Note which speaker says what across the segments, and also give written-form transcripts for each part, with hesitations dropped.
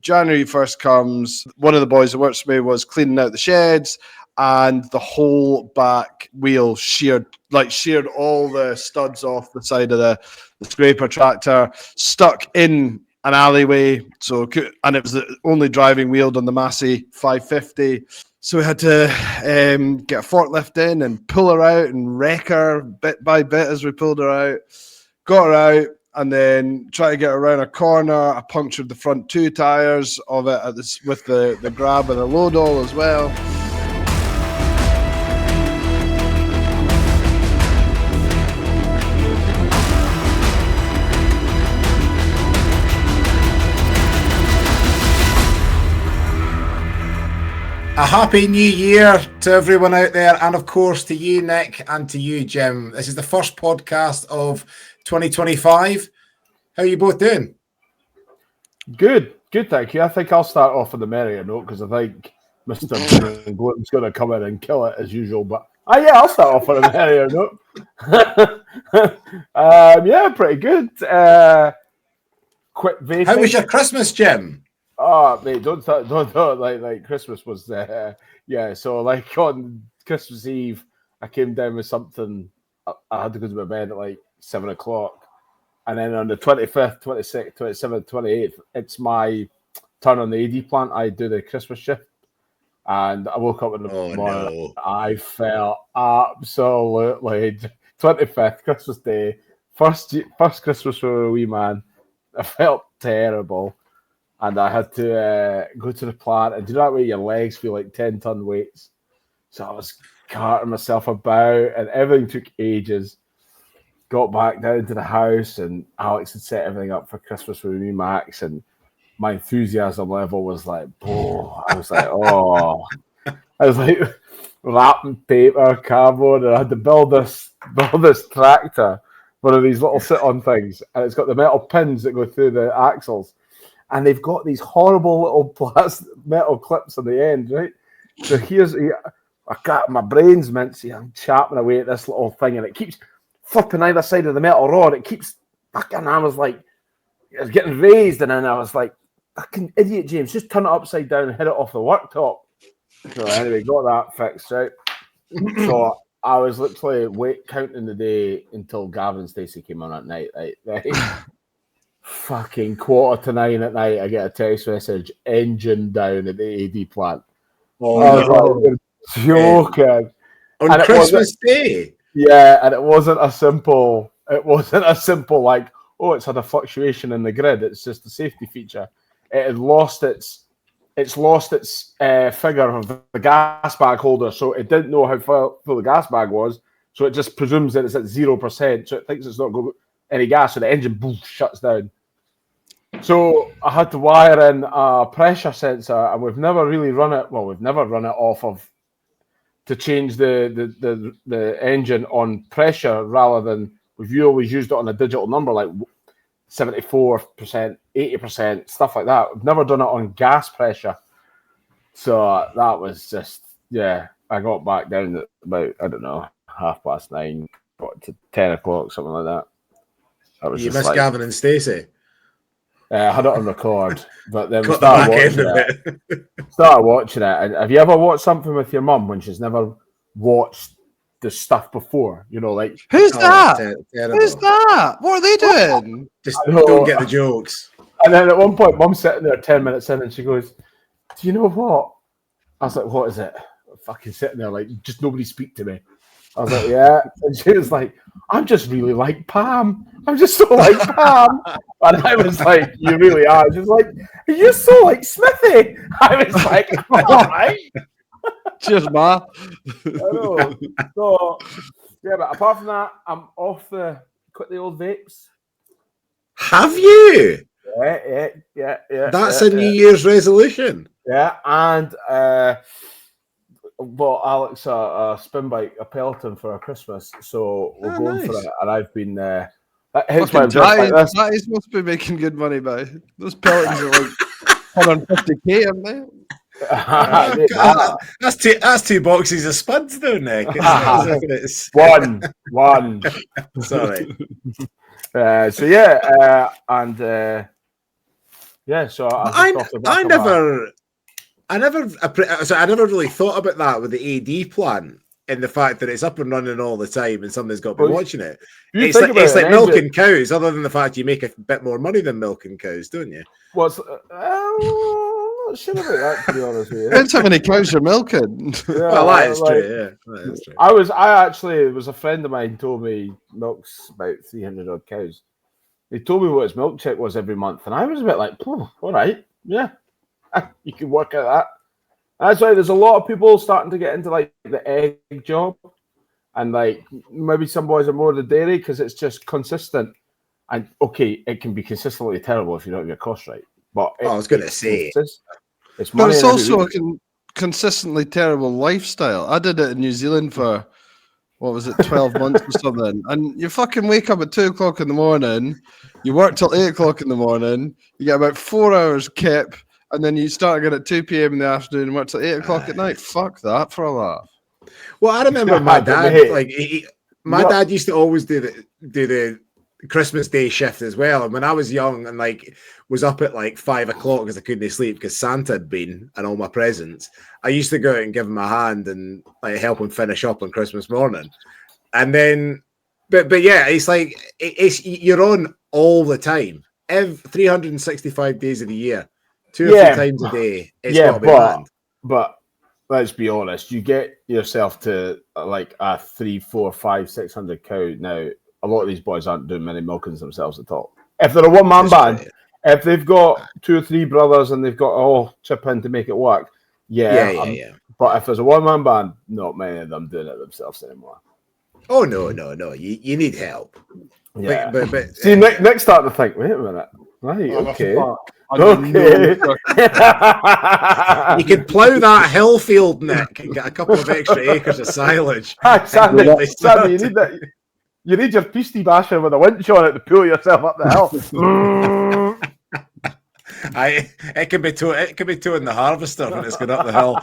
Speaker 1: January 1st comes. One of the boys that works for me was cleaning out the sheds, and the whole back wheel sheared all the studs off the side of the scraper tractor, stuck in an alleyway. And it was the only driving wheeled on the Massey 550. So we had to get a forklift in and pull her out and wreck her bit by bit as we pulled her out. Got her out and then try to get her around a corner. I punctured the front 2 tires of it with the grab and the load all as well.
Speaker 2: A happy new year to everyone out there, and of course to you, Nick, and to you, Jim. This is the first podcast of 2025. How are you both doing?
Speaker 3: Good, thank you. I think I'll start off on the merrier note because I think Mr. Glutton's going to come in and kill it as usual. But I'll start off on a merrier note. Yeah, pretty good. Quick vaping.
Speaker 2: How was your Christmas, Jim?
Speaker 3: Oh, mate, don't like Christmas was so like on Christmas Eve I came down with something. I had to go to my bed at like 7 o'clock, and then on the 25th, 26th, 27th, 28th, it's my turn on the AD plant. I do the Christmas shift, and I woke up in the morning. No. I felt absolutely 25th, Christmas Day, first Christmas for a wee man. I felt terrible. And I had to go to the plant, and do you know that way your legs feel like 10-ton weights? So I was carting myself about, and everything took ages. Got back down to the house, and Alex had set everything up for Christmas with me, Max, and my enthusiasm level was like, I was like wrapping paper, cardboard, and I had to build this tractor, one of these little sit-on things, and it's got the metal pins that go through the axles. And they've got these horrible little plastic metal clips on the end, right? So I got my brain's mincy. I'm chapping away at this little thing, and it keeps flipping either side of the metal rod. It keeps fucking. I was like, it was getting raised, and then I was like, fucking idiot, James, just turn it upside down and hit it off the worktop. So anyway, got that fixed, right? So I was literally counting the day until Gavin and Stacey came on at night, right? Fucking 8:45 at night, I get a text message, engine down at the AD plant. Joking.
Speaker 2: On Christmas Day?
Speaker 3: Yeah, and it wasn't a simple like, it's had a fluctuation in the grid. It's just a safety feature. It had lost its figure of the gas bag holder, so it didn't know how full the gas bag was, so it just presumes that it's at 0%, so it thinks it's not going any gas, so the engine shuts down. So I had to wire in a pressure sensor, and we've never really run it. Well, we've never run it off of to change the engine on pressure rather than we've always used it on a digital number like 74%, 80%, stuff like that. We've never done it on gas pressure. So that was just I got back down at about 9:30, got to 10 o'clock, something like that.
Speaker 2: You missed Gavin and Stacey.
Speaker 3: I had it on record, but then we started watching it. And have you ever watched something with your mum when she's never watched the stuff before? You know, like
Speaker 1: who's that? Who's that? What are they doing?
Speaker 2: Just don't get the jokes.
Speaker 3: And then at one point, Mum's sitting there 10 minutes in, and she goes, "Do you know what?" I was like, "What is it?" I'm fucking sitting there like, just nobody speak to me. I was like, "Yeah," and she was like, "I'm just really like Pam. I'm just so like Pam." And I was like, "You really are." She was like, "You're so like Smithy." I was like, "All right."
Speaker 1: Cheers, Ma.
Speaker 3: I know. So, yeah, but apart from that, I'm off quit the old vapes.
Speaker 2: Have you?
Speaker 3: Yeah.
Speaker 2: That's a New Year's resolution.
Speaker 3: Yeah, and bought Alex a spin bike, a Peloton for Christmas, so we're going for it. And I've been hence why I'm just like this.
Speaker 1: That is must be making good money by those Pelotons are like 150k, aren't they?
Speaker 2: That's two boxes of spuds though, Nick.
Speaker 3: One.
Speaker 2: Sorry.
Speaker 3: So yeah, and Yeah, so
Speaker 2: I never really thought about that with the AD plan, and the fact that it's up and running all the time and somebody's got to be watching it. It's like milking cows, other than the fact you make a bit more money than milking cows, don't you?
Speaker 3: Well, I'm not sure about that, to be honest with you.
Speaker 1: Depends how many cows you're milking.
Speaker 2: Well, that is true. Yeah, that is true.
Speaker 3: It was a friend of mine told me milks about 300 odd cows. He told me what his milk check was every month, and I was a bit like, all right, yeah, you can work at that. That's why there's a lot of people starting to get into like the egg job, and like maybe some boys are more the dairy because it's just consistent. And okay, it can be consistently terrible if you don't get your costs right. But
Speaker 2: I was going to say,
Speaker 1: but it's also a consistently terrible lifestyle. I did it in New Zealand for 12 months or something, and you fucking wake up at 2 o'clock in the morning, you work till 8 o'clock in the morning, you get about 4 hours kip, and then you start again at 2 p.m. in the afternoon and work till 8 o'clock at night. Fuck that for a laugh.
Speaker 2: Well, I remember my dad, like my dad used to always do the Christmas Day shift as well. And when I was young and like was up at like 5 o'clock because I couldn't sleep because Santa had been and all my presents, I used to go out and give him a hand and like help him finish up on Christmas morning. And then, but yeah, it's like you're on all the time, 365 days of the year, 2 or 3 times a day. It's got to be manned.
Speaker 3: But let's be honest, you get yourself to like a 300, 400, 500, 600 cow now. A lot of these boys aren't doing many milkings themselves at all. If they're a one-man band, if they've got 2 or 3 brothers and they've got all chip in to make it work, yeah. But if there's a one-man band, not many of them doing it themselves anymore.
Speaker 2: Oh no! You need help.
Speaker 3: Yeah,
Speaker 2: but
Speaker 3: see, Nick started to think. Wait a minute. Right? Okay.
Speaker 2: Okay. You could plough that hill field, Nick, and get a couple of extra acres of silage.
Speaker 3: Sandy, you need that. You need your Peasty Basher with a winch on it to pull yourself up the hill.
Speaker 2: It could be towing the harvester when it's going up the
Speaker 3: hill.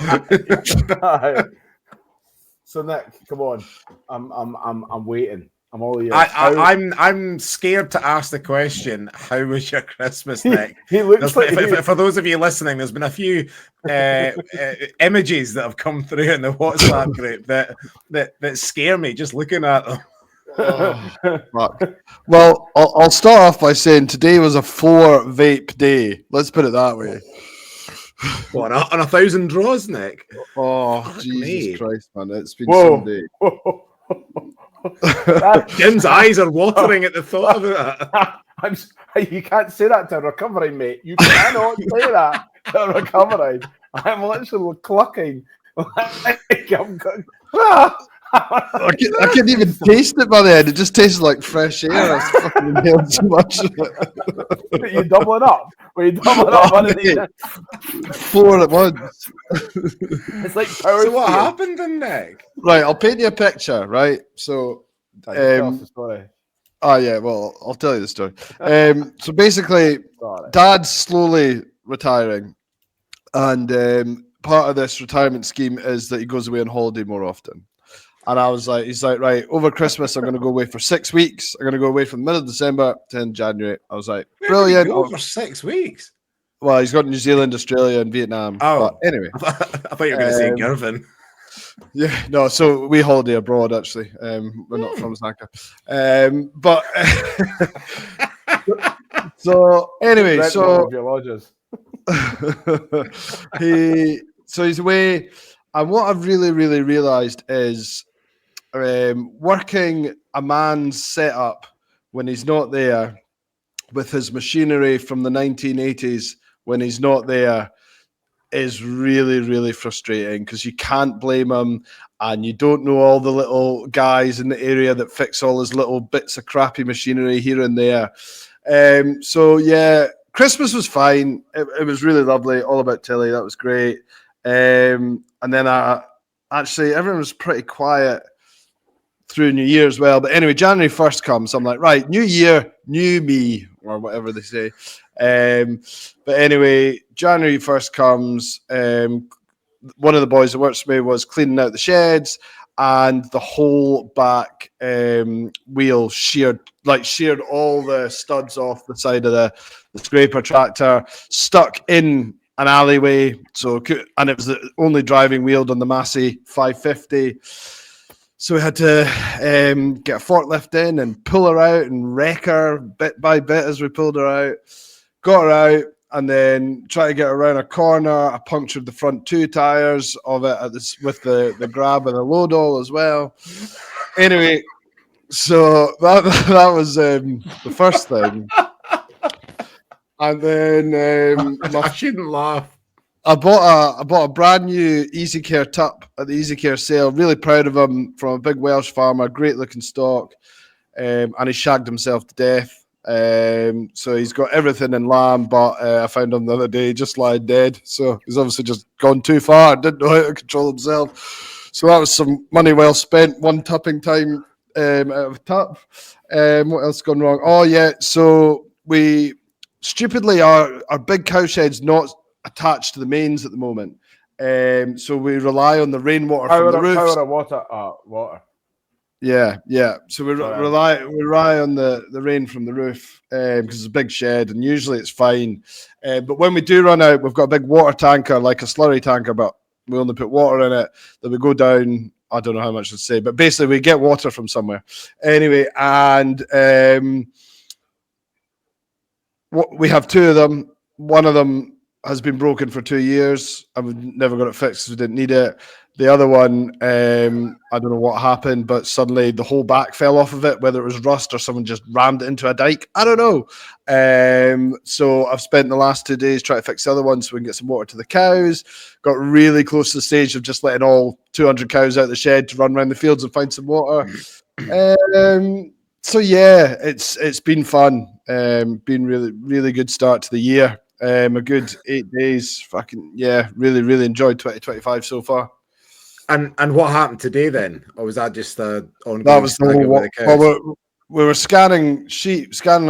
Speaker 3: So Nick, come on, I'm waiting. I'm all ears.
Speaker 2: I'm scared to ask the question. How was your Christmas, Nick? For those of you listening, there's been a few images that have come through in the WhatsApp group that scare me just looking at them.
Speaker 1: Fuck. Well, I'll start off by saying today was a 4 vape day. Let's put it that way.
Speaker 2: What, on 1,000 draws, Nick?
Speaker 1: Oh, fuck Jesus Christ, man. It's been some day.
Speaker 2: Jim's eyes are watering at the thought of it.
Speaker 3: You can't say that to a recovering mate. You cannot say that to a recovering. I'm literally clucking.
Speaker 1: I couldn't even taste it by the end. It just tasted like fresh air. I was fucking inhaled too much of it.
Speaker 3: Are you doubling up? Were you doubling up?
Speaker 1: 4 at once.
Speaker 3: It's like power.
Speaker 2: So what happened then, Nick?
Speaker 1: Right, I'll paint you a picture, right? So
Speaker 3: tell us the story.
Speaker 1: Oh yeah, well, I'll tell you the story. So basically, Dad's slowly retiring, and part of this retirement scheme is that he goes away on holiday more often. And I was like, he's like, right, over Christmas, I'm going to go away for 6 weeks. I'm going to go away from the middle of December to end January. I was like, brilliant.
Speaker 2: Where did he go for 6 weeks?
Speaker 1: Well, he's got New Zealand, Australia, and Vietnam.
Speaker 2: Oh,
Speaker 1: but anyway.
Speaker 2: I thought you were going to say Girvan.
Speaker 1: Yeah, no, so we holiday abroad, actually. We're not from Zanka. But so anyway, he's away. And what I've really, really realized is working a man's setup when he's not there with his machinery from the 1980s when he's not there is really, really frustrating because you can't blame him and you don't know all the little guys in the area that fix all his little bits of crappy machinery here and there. So, yeah, Christmas was fine. It was really lovely. All about Tilly. That was great. And then everyone was pretty quiet through New Year as well. But anyway, January 1st comes. I'm like, right, new year, new me, or whatever they say. But anyway, January 1st comes. One of the boys that works for me was cleaning out the sheds. and the whole back wheel sheared all the studs off the side of the scraper tractor, stuck in an alleyway. And it was the only driving wheeled on the Massey 550. So we had to get a forklift in and pull her out and wreck her bit by bit as we pulled her out. Got her out and then try to get her around a corner. I punctured the front 2 tires of it with the grab and the load all as well. Anyway, so that was the first thing. And then
Speaker 2: I shouldn't laugh.
Speaker 1: I bought a brand new Easy Care Tup at the Easy Care sale. Really proud of him, from a big Welsh farmer, great looking stock, and he shagged himself to death. So he's got everything in lamb, but I found him the other day just lying dead. So he's obviously just gone too far, didn't know how to control himself. So that was some money well spent. One tupping time out of a tup. What else gone wrong? Oh yeah, so we stupidly our big cow shed's not attached to the mains at the moment, so we rely on the rainwater from the roofs.
Speaker 3: Power of water.
Speaker 1: Yeah. So we rely on the rain from the roof because it's a big shed, and usually it's fine. But when we do run out, we've got a big water tanker, like a slurry tanker, but we only put water in it. That we go down. I don't know how much to say, but basically we get water from somewhere. Anyway, and we have 2 of them. One of them has been broken for 2 years, and we've never got it fixed because we didn't need it. The other one, I don't know what happened, but suddenly the whole back fell off of it, whether it was rust or someone just rammed it into a dike. I don't know. So I've spent the last 2 days trying to fix the other one so we can get some water to the cows. Got really close to the stage of just letting all 200 cows out of the shed to run around the fields and find some water. So yeah, it's been fun. Been really good start to the year. A good 8 days. Fucking yeah, really enjoyed 2025 so far.
Speaker 2: And what happened today then? Or was that just ongoing?
Speaker 1: That was the whole. Well, we were scanning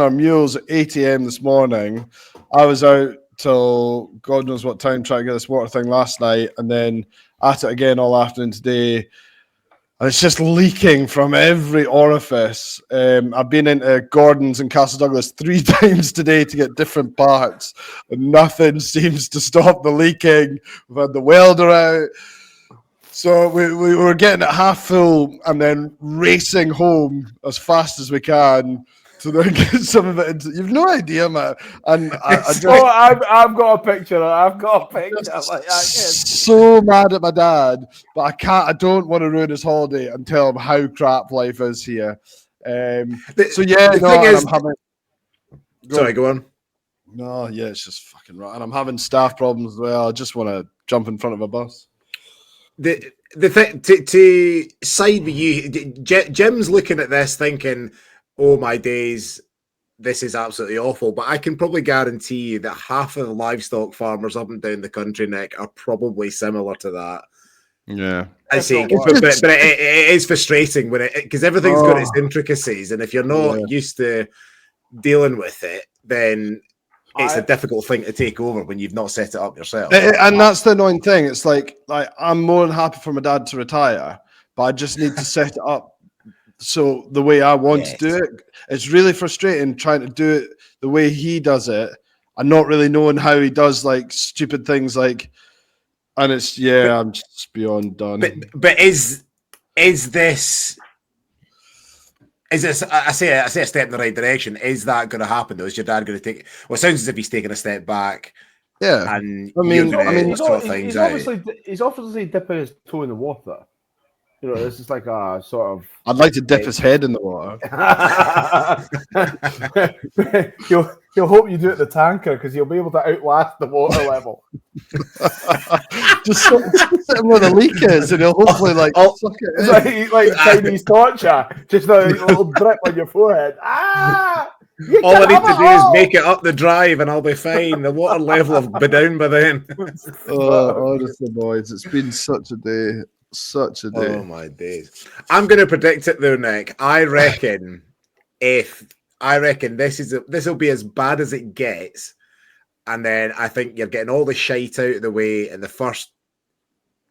Speaker 1: our mules at 8 a.m. this morning. I was out till God knows what time trying to get this water thing last night, and then at it again all afternoon today. And it's just leaking from every orifice. I've been into Gordon's and Castle Douglas 3 times today to get different parts, and nothing seems to stop the leaking. We've had the welder out. So we were getting it half full and then racing home as fast as we can to then get some of it into. You've no idea, man. And I've
Speaker 3: got a picture. Like that.
Speaker 1: So mad at my dad, but I don't want to ruin his holiday and tell him how crap life is here. So yeah,
Speaker 2: the thing is,
Speaker 1: sorry,
Speaker 2: go on.
Speaker 1: No, yeah, it's just fucking right, and I'm having staff problems as well. I just want to jump in front of a bus.
Speaker 2: The thing to side with you, Jim's looking at this thinking, "Oh my days, this is absolutely awful." But I can probably guarantee you that half of the livestock farmers up and down the country, Nick, are probably similar to that.
Speaker 1: Yeah,
Speaker 2: I see, but it is frustrating when because everything's got its intricacies, and if you're not used to dealing with it, then it's a difficult thing to take over when you've not set it up yourself.
Speaker 1: And that's the annoying thing. It's like I'm more than happy for my dad to retire, but I just need to set it up so the way I want to do it. It's really frustrating trying to do it the way he does it and not really knowing how he does like stupid things like. And it's I'm just beyond done.
Speaker 2: But is this? Is this? I say a step in the right direction. Is that going to happen though? Is your dad going to take? Well, it sounds as if he's taking a step back.
Speaker 1: Yeah,
Speaker 2: and
Speaker 3: he's obviously dipping his toe in the water. You know, this is like a sort of.
Speaker 1: I'd like to dip his head in the water.
Speaker 3: He'll hope you do it the tanker because he'll be able to outlast the water level.
Speaker 1: just sit where the leak is, and he'll hopefully suck it in.
Speaker 3: like Chinese torture, just a little drip on your forehead.
Speaker 2: All I need to do is make it up the drive, and I'll be fine. The water level will be down by then.
Speaker 1: Honestly, boys, it's been such a day. Such a day.
Speaker 2: Oh my days. I'm going to predict it though, Nick. I reckon this will be as bad as it gets, and then I think you're getting all the shite out of the way in the first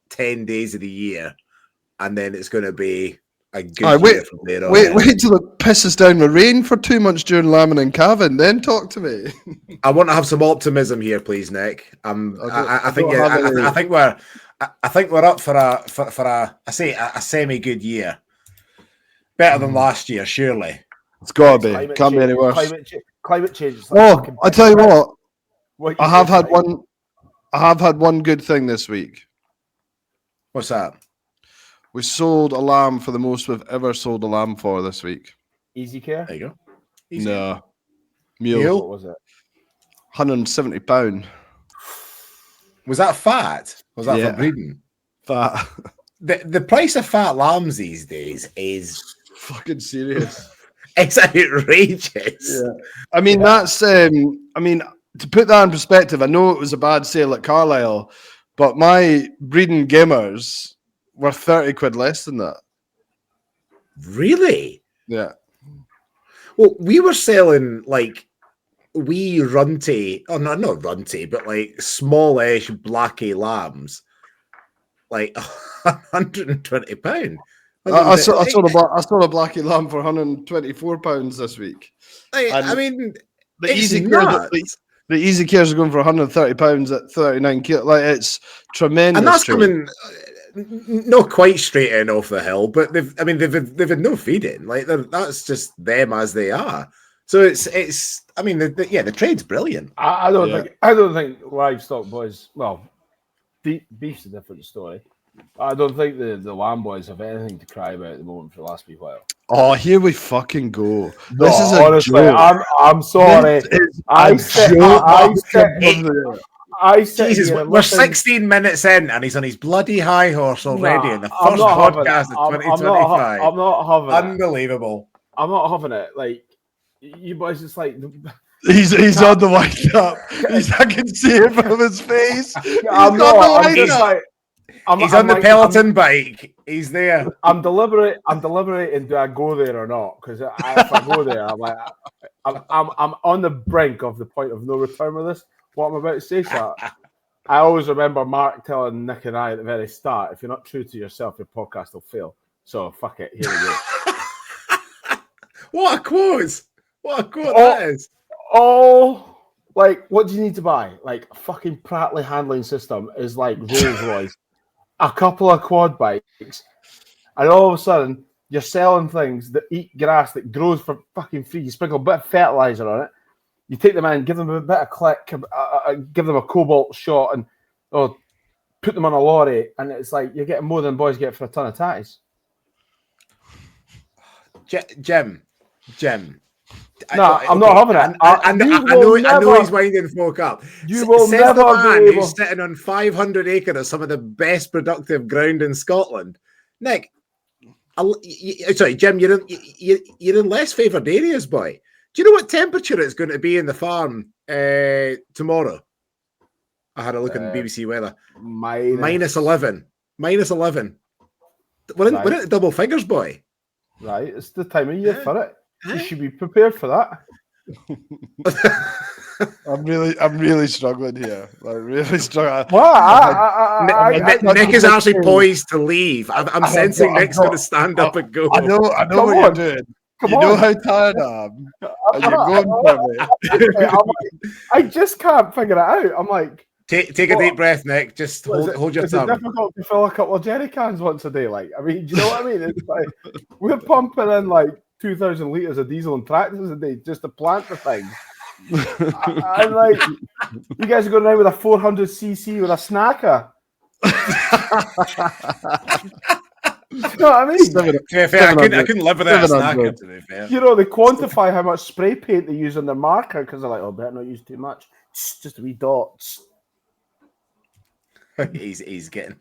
Speaker 2: 10 days of the year, and then it's going to be a good
Speaker 1: All right,
Speaker 2: year from there on.
Speaker 1: Wait till it pisses down with rain for 2 months during lambing and calving, then talk to me.
Speaker 2: I want to have some optimism here, please, Nick. I think we're up for a semi good year, better than last year, surely.
Speaker 1: It's got to be. Can't be any worse.
Speaker 3: Climate change.
Speaker 1: I tell you what. I have had one good thing this week.
Speaker 2: What's that?
Speaker 1: We sold a lamb for the most we've ever sold a lamb for this week.
Speaker 3: Easy care.
Speaker 2: There you go.
Speaker 1: No. Mule.
Speaker 3: What was it?
Speaker 1: £170.
Speaker 2: Was that fat? Was that for breeding?
Speaker 1: Fat.
Speaker 2: The price of fat lambs these days is
Speaker 1: fucking serious.
Speaker 2: It's outrageous.
Speaker 1: Yeah. I mean, that's to put that in perspective, I know it was a bad sale at Carlisle, but my breeding gimmers were 30 quid less than that.
Speaker 2: Really?
Speaker 1: Yeah.
Speaker 2: Well, we were selling like wee runty, not runty, but like smallish blackie lambs, like £120.
Speaker 1: I sold a blackie lamb for £124 this week.
Speaker 2: I mean,
Speaker 1: the easy cares are going for £130 at 39 kilos. Like, it's tremendous.
Speaker 2: And that's coming not quite straight in off the hill, but they've had no feeding. Like, that's just them as they are. So it's. I mean, the trade's brilliant.
Speaker 3: I don't think livestock boys. Well, beef's a different story. I don't think the lamb boys have anything to cry about at the moment for the last wee while.
Speaker 1: Oh, here we fucking go.
Speaker 3: This is honestly, I'm sorry.
Speaker 2: Jesus, we're 16 minutes in and he's on his bloody high horse already in the first podcast of 2025.
Speaker 3: I'm not having it.
Speaker 2: Unbelievable.
Speaker 3: I'm not having it. Like, you boys just like...
Speaker 1: He's on the wind up. I can see it from his face. He's on
Speaker 2: the Peloton bike. He's there.
Speaker 3: I'm deliberating. Do I go there or not? Because if I go there, I'm like, I'm on the brink of the point of no return with this. What I'm about to say, so I always remember Mark telling Nick and I at the very start, if you're not true to yourself, your podcast will fail. So fuck it. Here we go.
Speaker 2: What a quote! What a quote that is.
Speaker 3: Oh, like, what do you need to buy? Like, a fucking Prattley handling system is like Rolls Royce. A couple of quad bikes, and all of a sudden you're selling things that eat grass that grows for fucking free. You sprinkle a bit of fertilizer on it. You take them in, give them a bit of click, give them a cobalt shot, and put them on a lorry, and it's like you're getting more than boys get for a ton of ties.
Speaker 2: Jim.
Speaker 3: No, I'm not having it.
Speaker 2: I know he's winding folk up.
Speaker 3: You will
Speaker 2: Says
Speaker 3: never
Speaker 2: the man
Speaker 3: be able...
Speaker 2: who's sitting on 500 acres of some of the best productive ground in Scotland. Nick, sorry, Jim, you're in less favoured areas, boy. Do you know what temperature it's going to be in the farm tomorrow? I had a look at the BBC weather. Minus 11. Minus 11. We're in double figures, boy.
Speaker 3: Right, it's the time of year for it. You should be prepared for that.
Speaker 1: I'm really struggling here. Like, really struggling.
Speaker 2: Nick is actually poised to leave. I'm sensing Nick's going to stand up and go.
Speaker 1: I know what you're doing. You know how tired I am. And you're going for me.
Speaker 3: I just can't figure it out. I'm like,
Speaker 2: take a deep breath, Nick. Just hold your tongue.
Speaker 3: It's difficult to fill a couple of jerry cans once a day. Like, I mean, do you know what I mean? It's like we're pumping in like 2,000 litres of diesel and tractors a day just to plant the thing. I'm like, you guys are going around with a 400cc with a snacker. You know what I mean?
Speaker 2: To be fair, I couldn't live without a snacker, to be fair.
Speaker 3: You know, they quantify how much spray paint they use on their marker because they're like, oh, better not use too much. Just a wee dots.
Speaker 2: He's getting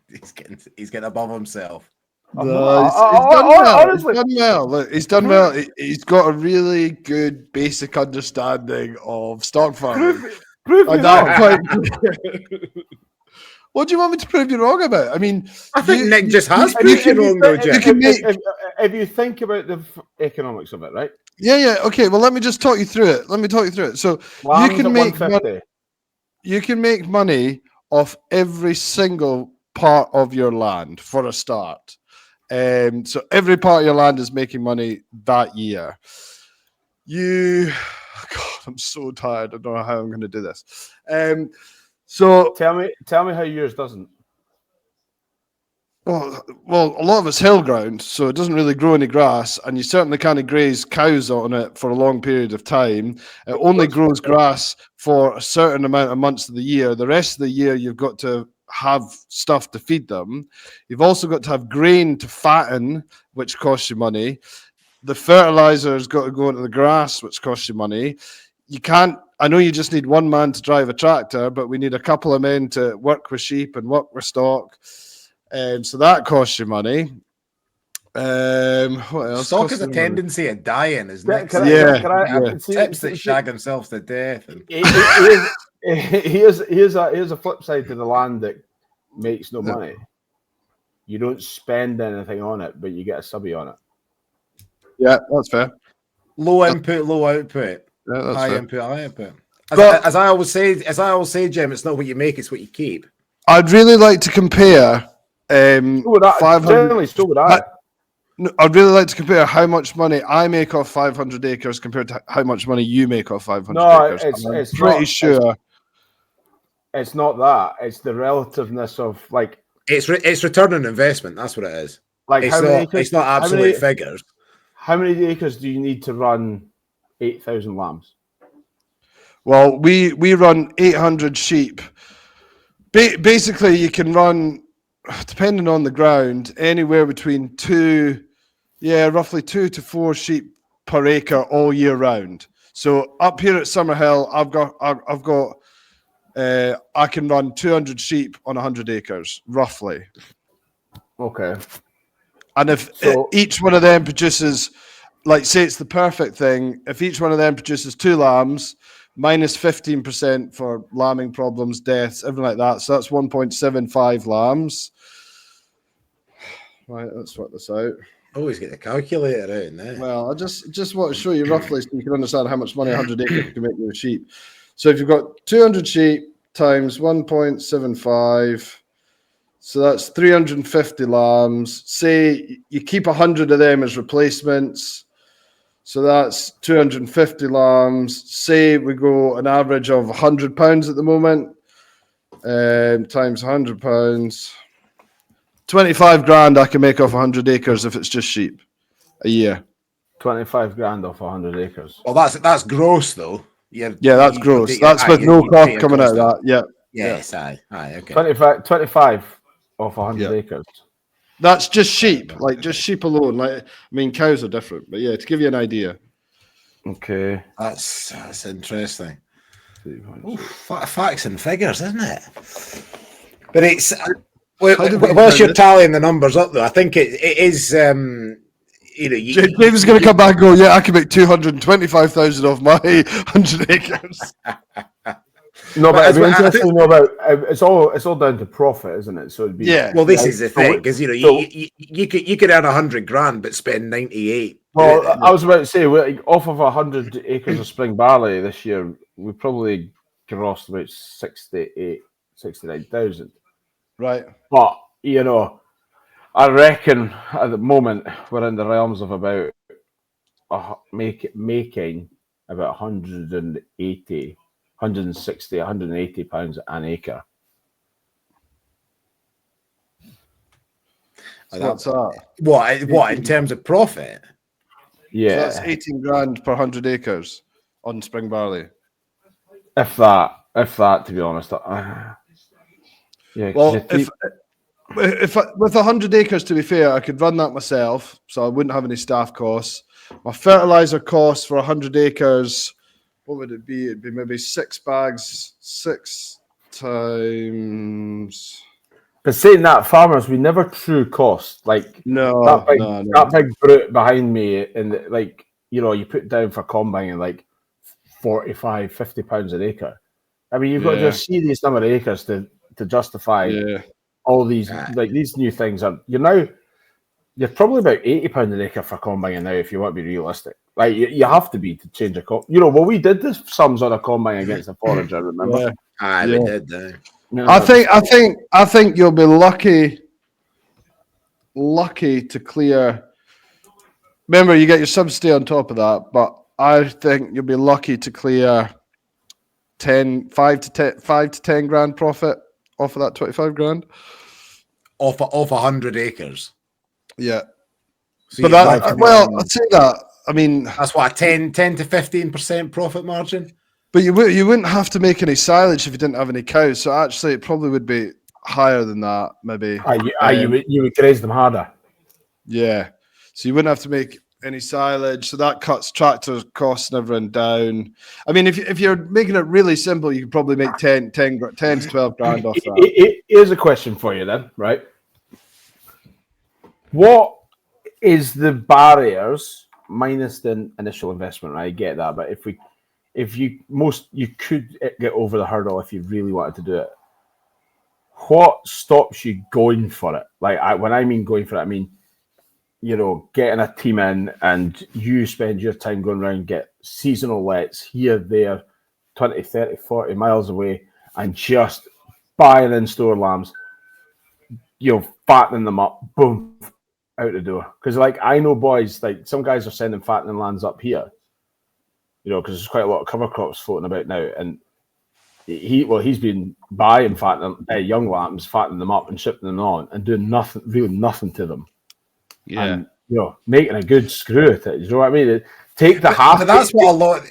Speaker 2: above himself.
Speaker 1: He's done well. He's got a really good basic understanding of stock farming.
Speaker 3: Prove me wrong.
Speaker 1: What do you want me to prove you wrong about? I mean,
Speaker 2: I think Nick just has proved you wrong, though, Jeff.
Speaker 3: If you think about the economics of it, right?
Speaker 1: Yeah. Okay. Well, let me just talk you through it. So you can make money off every single part of your land for a start. So every part of your land is making money that year. God, I'm so tired. I don't know how I'm going to do this. So
Speaker 3: tell me how yours doesn't.
Speaker 1: well, a lot of it's hill ground, so it doesn't really grow any grass, and you certainly can't graze cows on it for a long period of time. It only grows grass for a certain amount of months of the year. The rest of the year, you've got to have stuff to feed them. You've also got to have grain to fatten, which costs you money. The fertilizer's got to go into the grass, which costs you money. You can't. I know you just need one man to drive a tractor, but we need a couple of men to work with sheep and work with stock. So that costs you money. What else?
Speaker 2: Stock has a tendency of dying, isn't it?
Speaker 3: Tips
Speaker 2: that shag themselves to death. And...
Speaker 3: here's a flip side to the land that makes no money. You don't spend anything on it, but you get a subby on it.
Speaker 1: Yeah, that's fair.
Speaker 2: Low input, low output.
Speaker 1: Yeah, that's
Speaker 2: high
Speaker 1: fair.
Speaker 2: input, high output. As I always say, Jim, it's not what you make, it's what you keep.
Speaker 1: I'd really like to compare. 500.
Speaker 3: So would I.
Speaker 1: I'd really like to compare how much money I make off 500 acres compared to how much money you make off 500 acres.
Speaker 3: It's
Speaker 1: pretty
Speaker 3: not,
Speaker 1: sure.
Speaker 3: It's not that. It's the relativeness of like.
Speaker 2: It's return on investment. That's what it is.
Speaker 3: Like
Speaker 2: it's not absolute figures.
Speaker 3: How many acres do you need to run 8,000 lambs?
Speaker 1: Well, we run 800 sheep. Basically, you can run, depending on the ground, anywhere between roughly 2 to 4 sheep per acre all year round. So up here at Summerhill, I can run 200 sheep on 100 acres, roughly.
Speaker 3: Okay.
Speaker 1: And if each one of them produces, like, say it's the perfect thing, if each one of them produces 2 lambs, minus 15% for lambing problems, deaths, everything like that. So that's 1.75 lambs. Right, let's work this out.
Speaker 2: Always get the calculator out now.
Speaker 1: Well, I just want to show you roughly so you can understand how much money 100 acres can make you a sheep. So if you've got 200 sheep times 1.75, so that's 350 lambs. Say you keep 100 of them as replacements. So that's 250 lambs. Say we go an average of £100 at the moment, times £100. 25 grand I can make off 100 acres if it's just sheep a year.
Speaker 3: 25 grand off 100 acres.
Speaker 2: Well, that's gross though.
Speaker 1: That's gross. That's with no cost coming out of that. Yeah.
Speaker 2: Yes, aye, okay.
Speaker 3: 25 off 100 acres.
Speaker 1: That's just sheep, like just sheep alone. Like, I mean, cows are different, but yeah, to give you an idea.
Speaker 3: Okay,
Speaker 2: that's interesting. Facts and figures, isn't it? But it's whilst you're tallying the numbers up, though, I think it is.
Speaker 1: James going to come back and go, yeah, I can make 225,000 off my 100 acres.
Speaker 3: No, but it's interesting to know about. It's all down to profit, isn't it? So it'd be
Speaker 2: Well, this is the thing, because you could earn 100 grand but spend 98.
Speaker 3: Well, I was about to say, off of 100 acres of spring barley this year, we probably grossed about 69,000.
Speaker 1: Right.
Speaker 3: But I reckon at the moment we're in the realms of about making about 160, 180 pounds an acre.
Speaker 1: So that's that.
Speaker 2: What in terms of profit?
Speaker 3: Yeah,
Speaker 1: so that's 18 grand per 100 acres on spring barley.
Speaker 3: If that, to be honest. Yeah.
Speaker 1: Well, if with 100 acres, to be fair, I could run that myself, so I wouldn't have any staff costs. My fertilizer costs for 100 acres, what would it be? It'd be maybe 6 bags, 6 times.
Speaker 3: But saying that, farmers, we never true cost. Like that big brute behind me, and you put down for combining like 45, 50 pounds an acre. I mean, you've got to just see these number of acres to justify all these these new things. You're probably about £80 an acre for combining now if you want to be realistic. Like you have to be to change a we did this sums on a combine against a forager, remember?
Speaker 2: We did.
Speaker 1: I think you'll be lucky lucky to clear. Remember, you get your subsidy on top of that, but I think you'll be lucky to clear 5 to 10 grand profit off of that 25 grand.
Speaker 2: Off 100 acres.
Speaker 1: Yeah.
Speaker 2: So
Speaker 1: but that, I'd say that. I mean,
Speaker 2: that's what, a 10 to 15% profit margin.
Speaker 1: But you wouldn't have to make any silage if you didn't have any cows. So actually, it probably would be higher than that, maybe.
Speaker 3: You would graze them harder.
Speaker 1: Yeah. So you wouldn't have to make any silage. So that cuts tractor costs and everything down. I mean, if you're making it really simple, you could probably make 10 to 12 grand off that.
Speaker 3: Here's a question for you then, right? What is the barriers minus the initial investment? Right? I get that, but you could get over the hurdle if you really wanted to do it. What stops you going for it? Like when I mean going for it, I mean, getting a team in and you spend your time going around, get seasonal lets here, there, 20, 30, 40 miles away, and just buying in store lambs, fattening them up, boom, out the door. Because I know boys, some guys are sending fattening lambs up here, because there's quite a lot of cover crops floating about now, and he's been buying fattening young lambs, fattening them up and shipping them on, and doing nothing to them.
Speaker 1: Yeah,
Speaker 3: and, making a good screw at it. You know what I mean? Take the hassle.
Speaker 2: That's what a lot.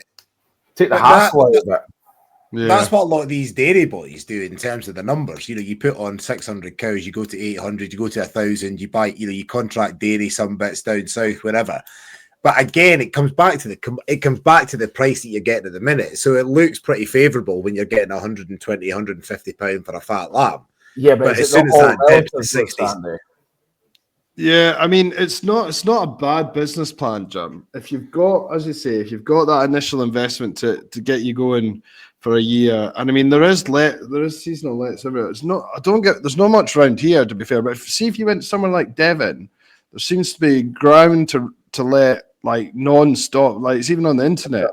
Speaker 3: Take the hassle out of it.
Speaker 2: Yeah. That's what a lot of these dairy boys do in terms of the numbers. You put on 600 cows, you go to 800, you go to 1,000, you buy, you contract dairy some bits down south, wherever. But again, it comes back to the price that you're getting at the minute. So it looks pretty favourable when you're getting 120, 150 £150 for a fat lamb.
Speaker 3: Yeah, but as soon as that dips to 60.
Speaker 1: Yeah, I mean, it's not a bad business plan, Jim. If you've got, as you say, that initial investment to get you going for a year, and I mean, there is seasonal lets everywhere. There's not much around here, to be fair. But if you went somewhere like Devon, there seems to be ground to let non-stop, it's even on the internet.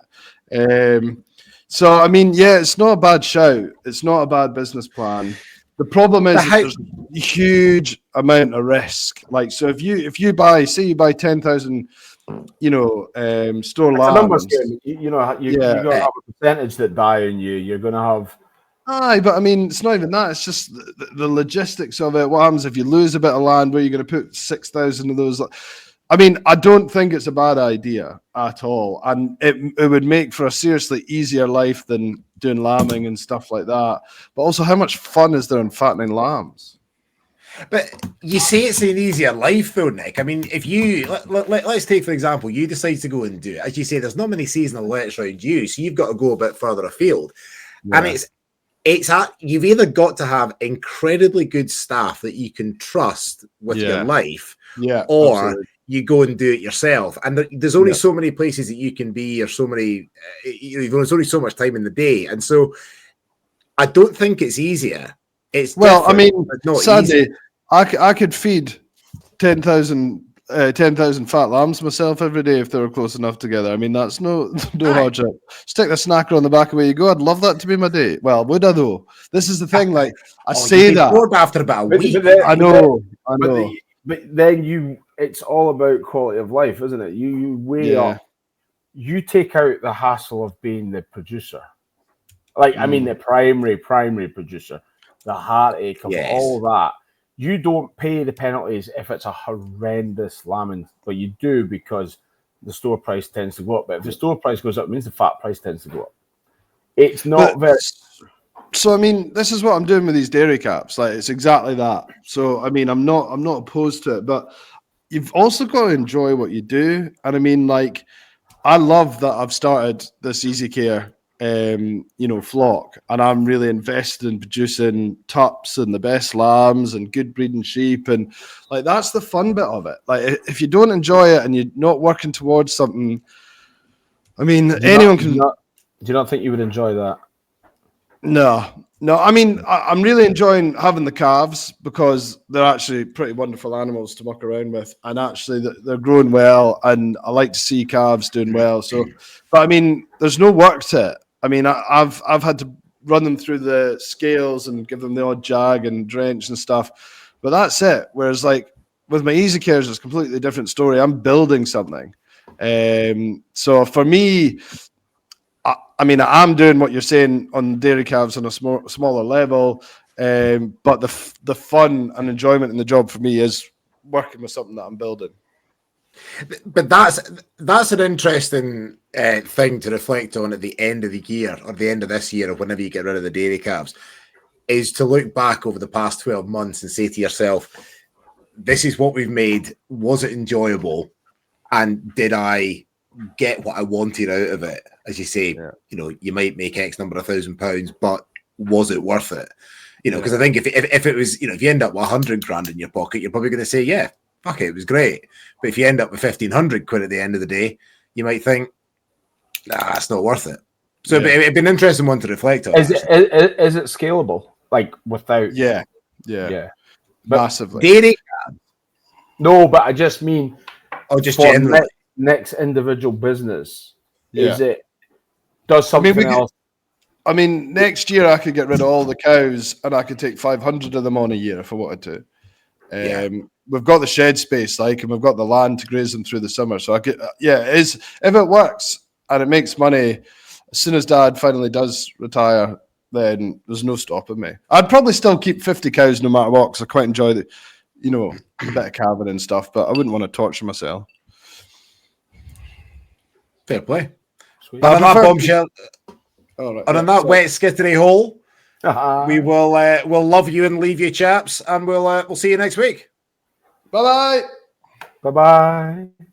Speaker 1: So I mean, yeah, it's not a bad shout. It's not a bad business plan. The problem is there's a huge amount of risk. So if you buy 10,000, store lambs.
Speaker 3: You're going to have a percentage that die on you. You're going to have.
Speaker 1: Aye, but I mean, it's not even that. It's just the logistics of it. What happens if you lose a bit of land? Where you're going to put 6,000 of those? I mean, I don't think it's a bad idea at all, and it would make for a seriously easier life than doing lambing and stuff like that. But also, how much fun is there in fattening lambs?
Speaker 2: But you say it's an easier life, though, Nick. I mean, if you let's take, for example, you decide to go and do it. As you say, there's not many seasonal lets around you, so you've got to go a bit further afield, and you've either got to have incredibly good staff that you can trust with your life, or absolutely. You go and do it yourself. And there's only so many places that you can be, or so many, there's only so much time in the day. And so I don't think it's easier. It's
Speaker 1: I mean, sadly, I could feed 10,000 fat lambs myself every day if they were close enough together. I mean, that's no hardship. Stick the snacker on the back of where you go. I'd love that to be my day. Well, would I though? This is the thing. I say that
Speaker 2: after about a week.
Speaker 1: I know.
Speaker 3: But then it's all about quality of life, isn't it? You weigh up. You take out the hassle of being the producer. I mean, the primary producer, the heartache of all that. You don't pay the penalties if it's a horrendous lambing, but you do because the store price tends to go up. But if the store price goes up, it means the fat price tends to go up. It's not very.
Speaker 1: So I mean, this is what I'm doing with these dairy caps. It's exactly that. So I mean, I'm not opposed to it, but you've also got to enjoy what you do. And I mean, I love that I've started this Easy Care, flock, and I'm really invested in producing tups and the best lambs and good breeding sheep, and that's the fun bit of it. If you don't enjoy it and you're not working towards something, I mean, anyone can.
Speaker 3: Do you not think you would enjoy that?
Speaker 1: No. I mean, I'm really enjoying having the calves because they're actually pretty wonderful animals to muck around with, and actually they're growing well, and I like to see calves doing well. So, but I mean, there's no work to it. I mean, I've had to run them through the scales and give them the odd jag and drench and stuff, but that's it. Whereas with my easy cares, it's a completely different story. I'm building something. So for me, I mean, I'm doing what you're saying on dairy calves on a smaller level, but the fun and enjoyment in the job for me is working with something that I'm building.
Speaker 2: But that's an interesting thing to reflect on at the end of the year or the end of this year or whenever you get rid of the dairy calves, is to look back over the past 12 months and say to yourself, this is what we've made. Was it enjoyable? And did I get what I wanted out of it? As you say, you know, you might make X number of £1,000, but was it worth it? You know, because I think if it was, you know, if you end up with 100 grand in your pocket, you're probably going to say, yeah, fuck it, it was great. But if you end up with 1,500 quid at the end of the day, you might think, nah, it's not worth it. So it'd be an interesting one to reflect on.
Speaker 3: Is it scalable? Like without?
Speaker 1: Yeah. Massively.
Speaker 2: Dairy?
Speaker 3: No, but I just mean,
Speaker 2: just generally.
Speaker 3: Next individual business, is it does something else?
Speaker 1: I mean, next year I could get rid of all the cows and I could take 500 of them on a year if I wanted to. We've got the shed space, and we've got the land to graze them through the summer. So I could, it is, if it works and it makes money, as soon as Dad finally does retire, then there's no stopping me. I'd probably still keep 50 cows no matter what, because I quite enjoy the, you know, a bit of calving and stuff, but I wouldn't want to torture myself.
Speaker 2: Fair play. Sweet. And on that bombshell, and on that wet skittery hole, we will we'll love you and leave you, chaps, and we'll see you next week.
Speaker 1: Bye bye.
Speaker 3: Bye bye.